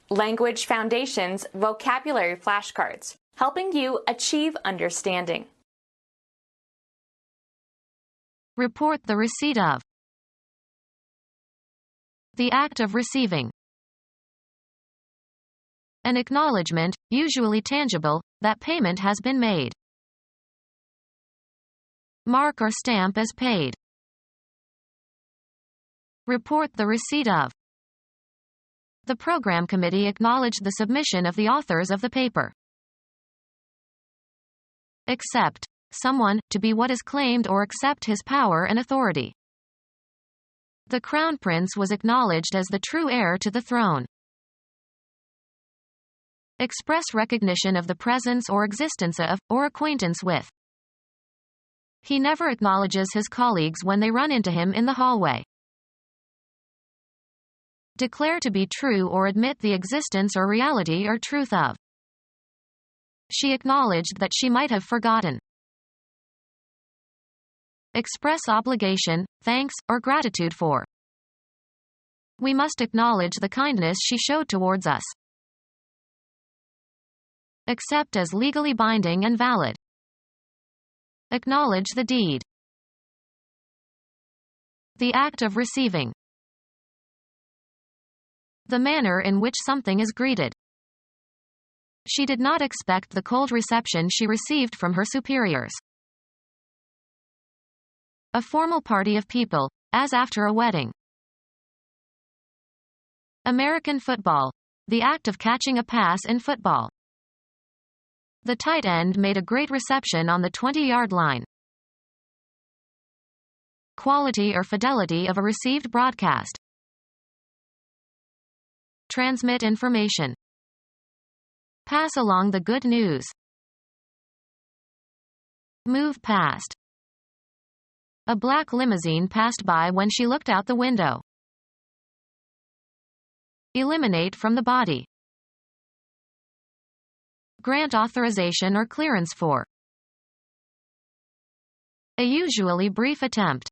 Language Foundations Vocabulary Flashcards, helping you achieve understanding. Report the receipt of. The act of receiving. An acknowledgment, usually tangible, that payment has been made. Mark or stamp as paid. Report the receipt of. The program committee acknowledged the submission of the authors of the paper. Accept. Someone, to be what is claimed or accept his power and authority. The Crown Prince was acknowledged as the true heir to the throne. Express recognition of the presence or existence of, or acquaintance with. He never acknowledges his colleagues when they run into him in the hallway. Declare to be true or admit the existence or reality or truth of. She acknowledged that she might have forgotten. Express obligation, thanks, or gratitude for. We must acknowledge the kindness she showed towards us. Accept as legally binding and valid. Acknowledge the deed. The act of receiving. The manner in which something is greeted. She did not expect the cold reception she received from her superiors. A formal party of people, as after a wedding. American football. The act of catching a pass in football. The tight end made a great reception on the 20-yard line. Quality or fidelity of a received broadcast. Transmit information. Pass along the good news. Move past. A black limousine passed by when she looked out the window. Eliminate from the body. Grant authorization or clearance for. A usually brief attempt.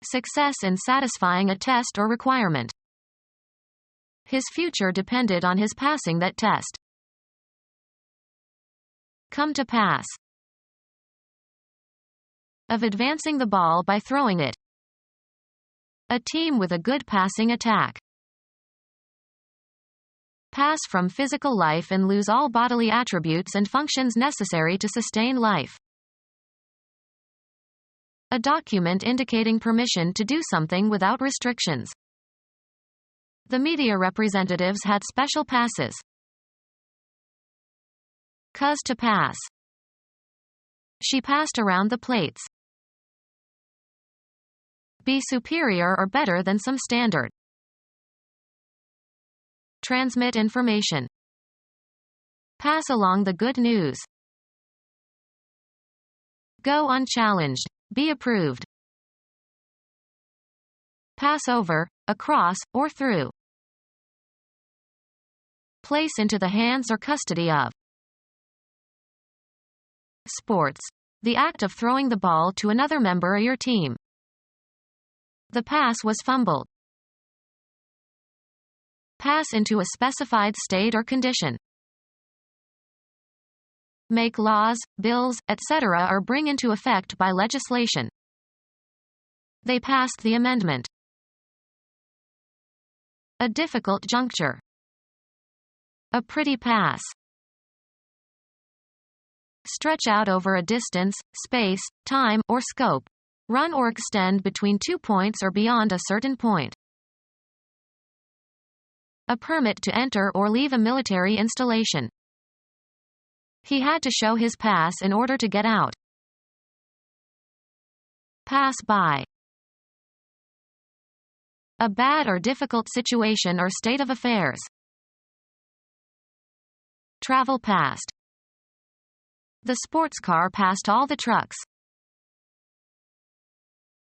Success in satisfying a test or requirement. His future depended on his passing that test. Come to pass. Of advancing the ball by throwing it. A team with a good passing attack. Pass from physical life and lose all bodily attributes and functions necessary to sustain life. A document indicating permission to do something without restrictions. The media representatives had special passes. Cause to pass. She passed around the plates. Be superior or better than some standard. Transmit information. Pass along the good news. Go unchallenged. Be approved. Pass over, across, or through. Place into the hands or custody of. Sports. The act of throwing the ball to another member of your team. The pass was fumbled. Pass into a specified state or condition. Make laws, bills, etc. or bring into effect by legislation. They passed the amendment. A difficult juncture. A pretty pass. Stretch out over a distance, space, time, or scope. Run or extend between 2 points or beyond a certain point. A permit to enter or leave a military installation. He had to show his pass in order to get out. Pass by. A bad or difficult situation or state of affairs. Travel past. The sports car passed all the trucks.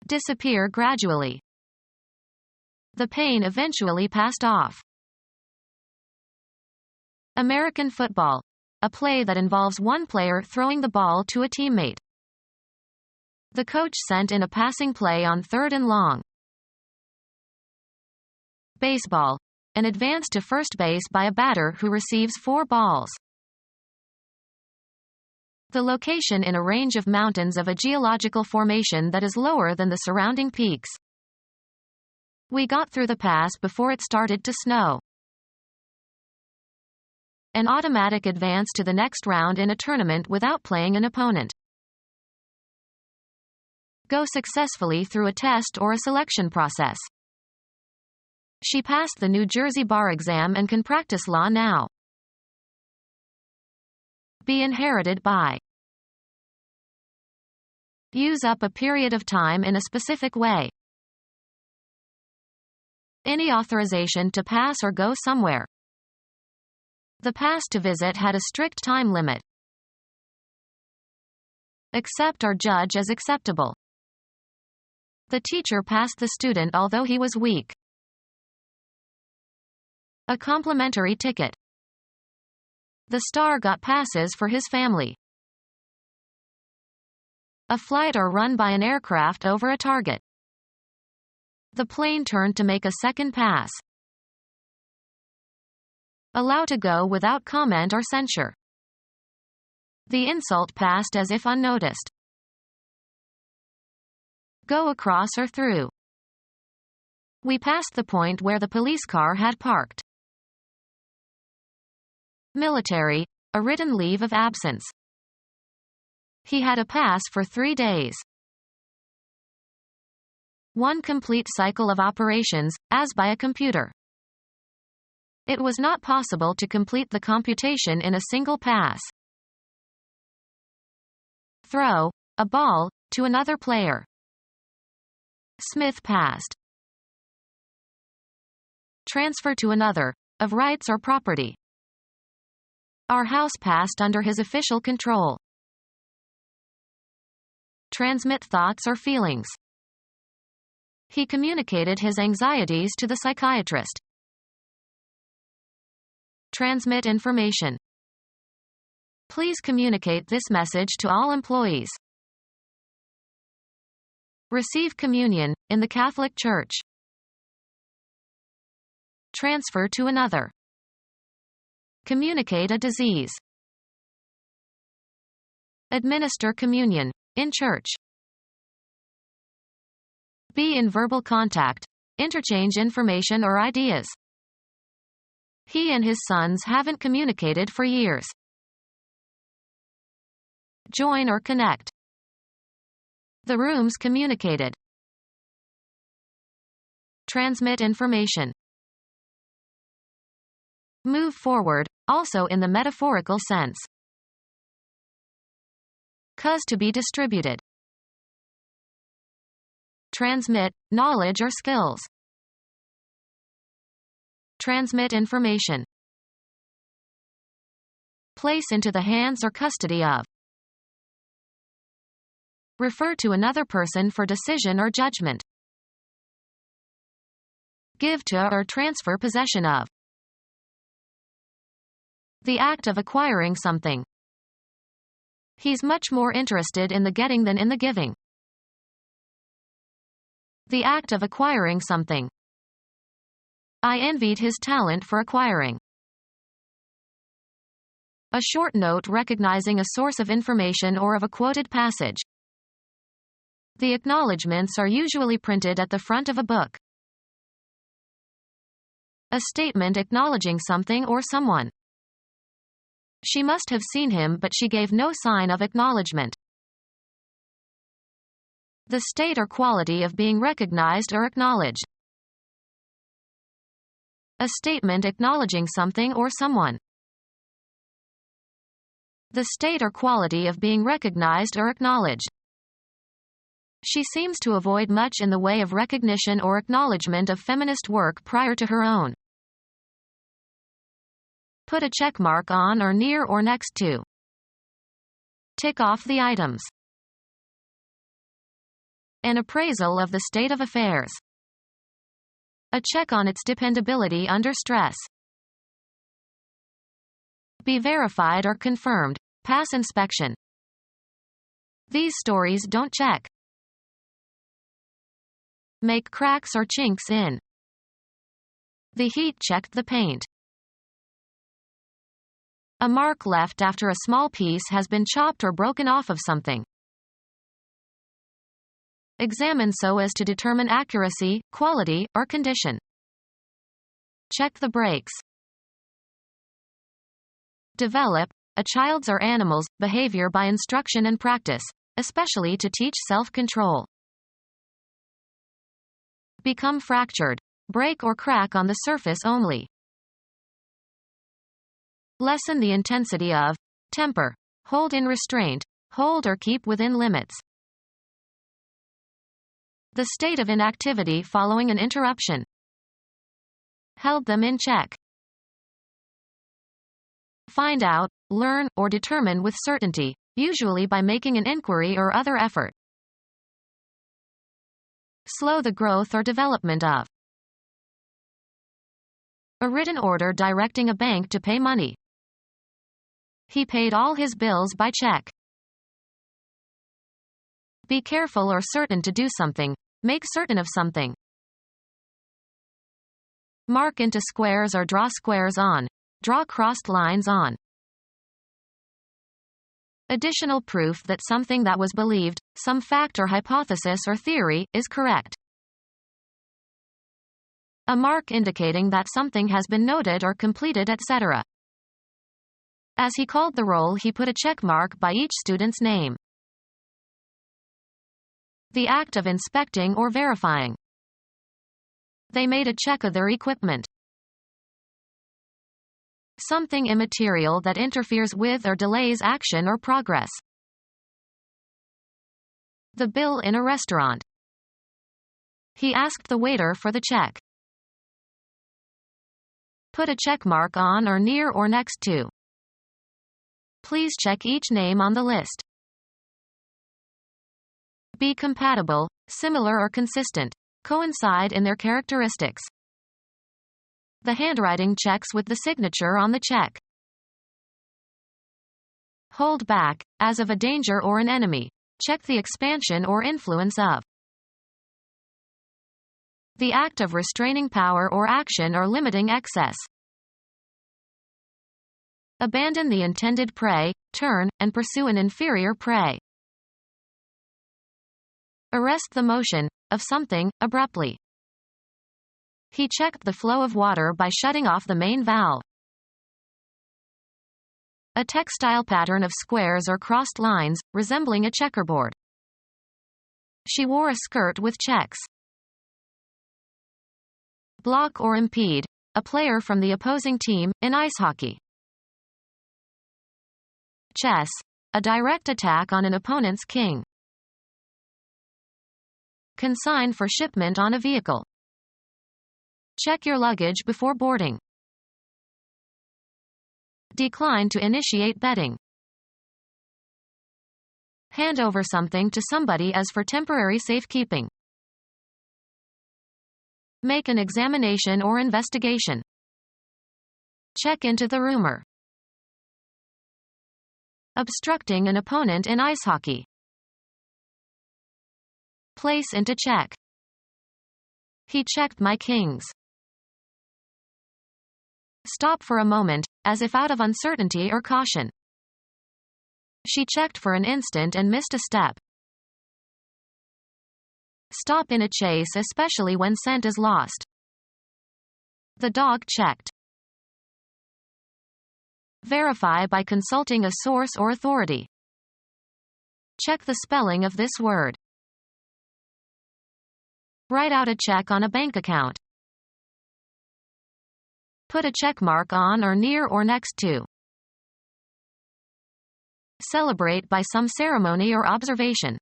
Disappear gradually. The pain eventually passed off. American football. A play that involves one player throwing the ball to a teammate. The coach sent in a passing play on 3rd and long. Baseball. and advance to first base by a batter who receives 4 balls. The location in a range of mountains of a geological formation that is lower than the surrounding peaks. We got through the pass before it started to snow. An automatic advance to the next round in a tournament without playing an opponent. Go successfully through a test or a selection process. She passed the New Jersey bar exam and can practice law now. Be inherited by. Use up a period of time in a specific way. Any authorization to pass or go somewhere. The pass to visit had a strict time limit. Accept or judge as acceptable. The teacher passed the student although he was weak. A complimentary ticket. The star got passes for his family. A flight or run by an aircraft over a target. The plane turned to make a second pass. Allow to go without comment or censure. The insult passed as if unnoticed. Go across or through. We passed the point where the police car had parked. Military, a written leave of absence. He had a pass for 3 days. One complete cycle of operations, as by a computer. It was not possible to complete the computation in a single pass. Throw, a ball, to another player. Smith passed. Transfer to another, of rights or property. Our house passed under his official control. Transmit thoughts or feelings. He communicated his anxieties to the psychiatrist. Transmit information. Please communicate this message to all employees. Receive communion, in the Catholic Church. Transfer to another. Communicate a disease. Administer communion, in church. Be in verbal contact. Interchange information or ideas. He and his sons haven't communicated for years. Join or connect. The rooms communicated. Transmit information. Move forward, also in the metaphorical sense. Cause to be distributed. Transmit, knowledge or skills. Transmit information. Place into the hands or custody of. Refer to another person for decision or judgment. Give to or transfer possession of. The act of acquiring something. He's much more interested in the getting than in the giving. The act of acquiring something. I envied his talent for acquiring. A short note recognizing a source of information or of a quoted passage. The acknowledgments are usually printed at the front of a book. A statement acknowledging something or someone. She must have seen him, but she gave no sign of acknowledgment. The state or quality of being recognized or acknowledged. A statement acknowledging something or someone. The state or quality of being recognized or acknowledged. She seems to avoid much in the way of recognition or acknowledgement of feminist work prior to her own. Put a check mark on or near or next to. Tick off the items. An appraisal of the state of affairs. A check on its dependability under stress. Be verified or confirmed. Pass inspection. These stories don't check. Make cracks or chinks in. The heat checked the paint. A mark left after a small piece has been chopped or broken off of something. Examine so as to determine accuracy, quality, or condition. Check the brakes. Develop a child's or animal's behavior by instruction and practice, especially to teach self-control. Become fractured. Break or crack on the surface only. Lessen the intensity of temper. Hold in restraint. Hold or keep within limits. The state of inactivity following an interruption. Held them in check. Find out, learn, or determine with certainty, usually by making an inquiry or other effort. Slow the growth or development of. A written order directing a bank to pay money. He paid all his bills by check. Be careful or certain to do something. Make certain of something. Mark into squares or draw squares on. Draw crossed lines on. Additional proof that something that was believed, some fact or hypothesis or theory, is correct. A mark indicating that something has been noted or completed, etc. As he called the roll, he put a check mark by each student's name. The act of inspecting or verifying. They made a check of their equipment. Something immaterial that interferes with or delays action or progress. The bill in a restaurant. He asked the waiter for the check. Put a check mark on or near or next to. Please check each name on the list. Be compatible, similar or consistent. Coincide in their characteristics. The handwriting checks with the signature on the check. Hold back, as of a danger or an enemy. Check the expansion or influence of. The act of restraining power or action or limiting excess. Abandon the intended prey, turn, and pursue an inferior prey. Arrest the motion of something, abruptly. He checked the flow of water by shutting off the main valve. A textile pattern of squares or crossed lines, resembling a checkerboard. She wore a skirt with checks. Block or impede, a player from the opposing team, in ice hockey. Chess, a direct attack on an opponent's king. Consign for shipment on a vehicle. Check your luggage before boarding. Decline to initiate betting. Hand over something to somebody as for temporary safekeeping. Make an examination or investigation. Check into the rumor. Obstructing an opponent in ice hockey. Place into check. He checked my kings. Stop for a moment, as if out of uncertainty or caution. She checked for an instant and missed a step. Stop in a chase, especially when scent is lost. The dog checked. Verify by consulting a source or authority. Check the spelling of this word. Write out a check on a bank account. Put a check mark on or near or next to. Celebrate by some ceremony or observation.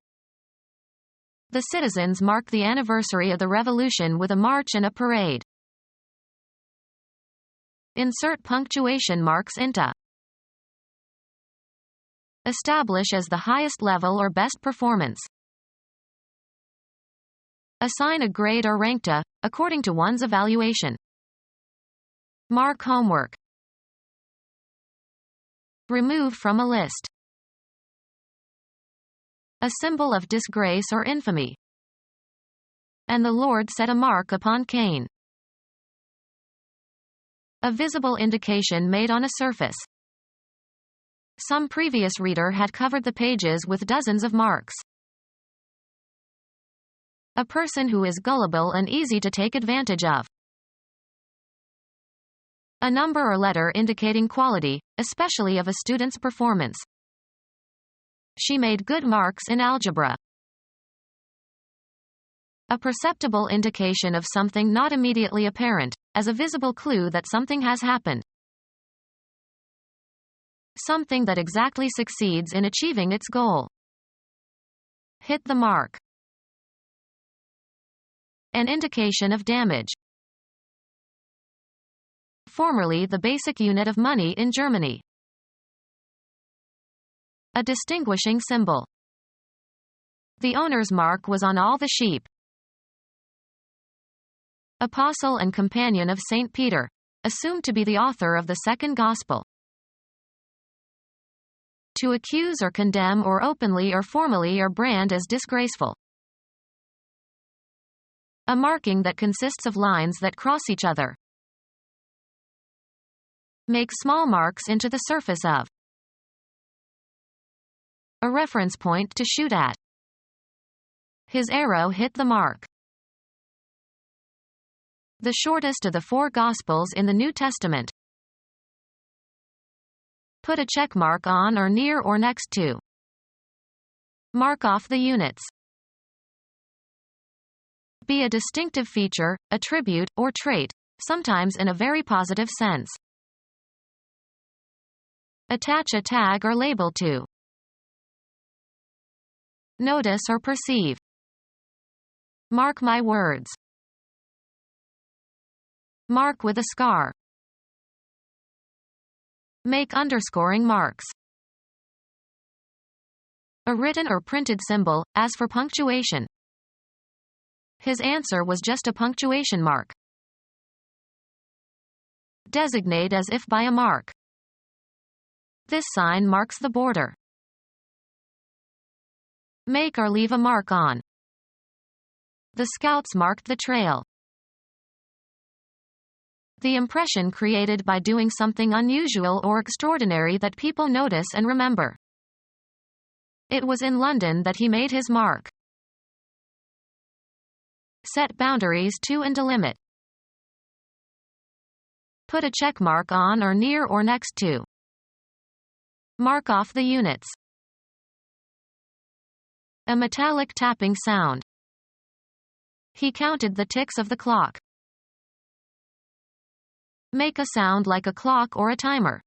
The citizens mark the anniversary of the revolution with a march and a parade. Insert punctuation marks into. Establish as the highest level or best performance. Assign a grade or rank to, according to one's evaluation. Mark homework. Remove from a list. A symbol of disgrace or infamy. And the Lord set a mark upon Cain. A visible indication made on a surface. Some previous reader had covered the pages with dozens of marks. A person who is gullible and easy to take advantage of. A number or letter indicating quality, especially of a student's performance. She made good marks in algebra. A perceptible indication of something not immediately apparent, as a visible clue that something has happened. Something that exactly succeeds in achieving its goal. Hit the mark. An indication of damage. Formerly the basic unit of money in Germany. A distinguishing symbol. The owner's mark was on all the sheep. Apostle and companion of St. Peter, assumed to be the author of the second gospel. To accuse or condemn or openly or formally or brand as disgraceful. A marking that consists of lines that cross each other. Make small marks into the surface of. A reference point to shoot at. His arrow hit the mark. The shortest of the four Gospels in the New Testament. Put a check mark on or near or next to. Mark off the units. Be a distinctive feature, attribute, or trait, sometimes in a very positive sense. Attach a tag or label to. Notice or perceive. Mark my words. Mark with a scar. Make underscoring marks. A written or printed symbol, as for punctuation. His answer was just a punctuation mark. Designate as if by a mark. This sign marks the border. Make or leave a mark on. The scouts marked the trail. The impression created by doing something unusual or extraordinary that people notice and remember. It was in London that he made his mark. Set boundaries to and delimit. Put a check mark on or near or next to. Mark off the units. A metallic tapping sound. He counted the ticks of the clock. Make a sound like a clock or a timer.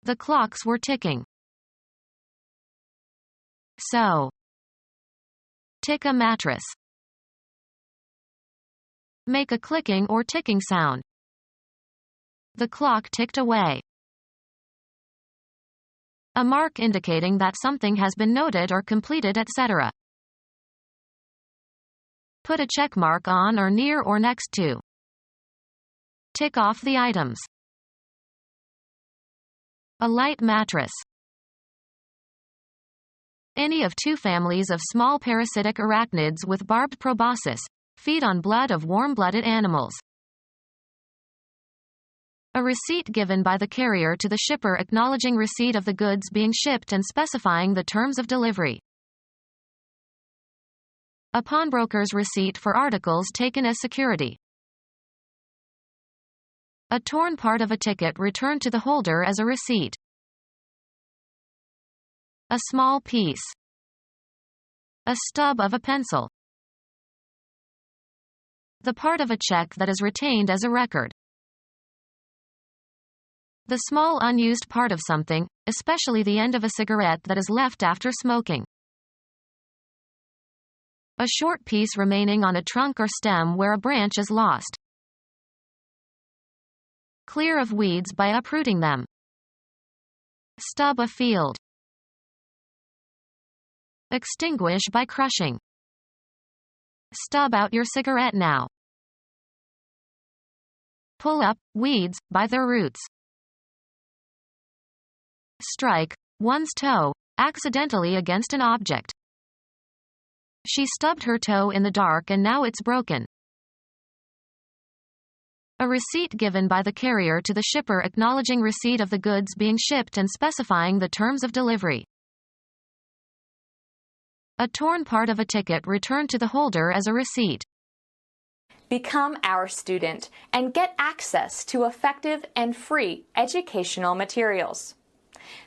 The clocks were ticking. So. Tick a mattress. Make a clicking or ticking sound. The clock ticked away. A mark indicating that something has been noted or completed, etc. Put a check mark on or near or next to. Tick off the items. A light mattress. Any of two families of small parasitic arachnids with barbed proboscis, feed on blood of warm-blooded animals. A receipt given by the carrier to the shipper acknowledging receipt of the goods being shipped and specifying the terms of delivery. A pawnbroker's receipt for articles taken as security. A torn part of a ticket returned to the holder as a receipt. A small piece. A stub of a pencil. The part of a check that is retained as a record. The small unused part of something, especially the end of a cigarette that is left after smoking. A short piece remaining on a trunk or stem where a branch is lost. Clear of weeds by uprooting them. Stub a field. Extinguish by crushing. Stub out your cigarette now. Pull up weeds by their roots. Strike one's toe accidentally against an object. She stubbed her toe in the dark and now it's broken. A receipt given by the carrier to the shipper acknowledging receipt of the goods being shipped and specifying the terms of delivery. A torn part of a ticket returned to the holder as a receipt. Become our student and get access to effective and free educational materials.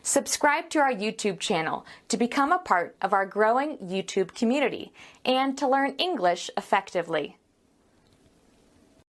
Subscribe to our YouTube channel to become a part of our growing YouTube community and to learn English effectively.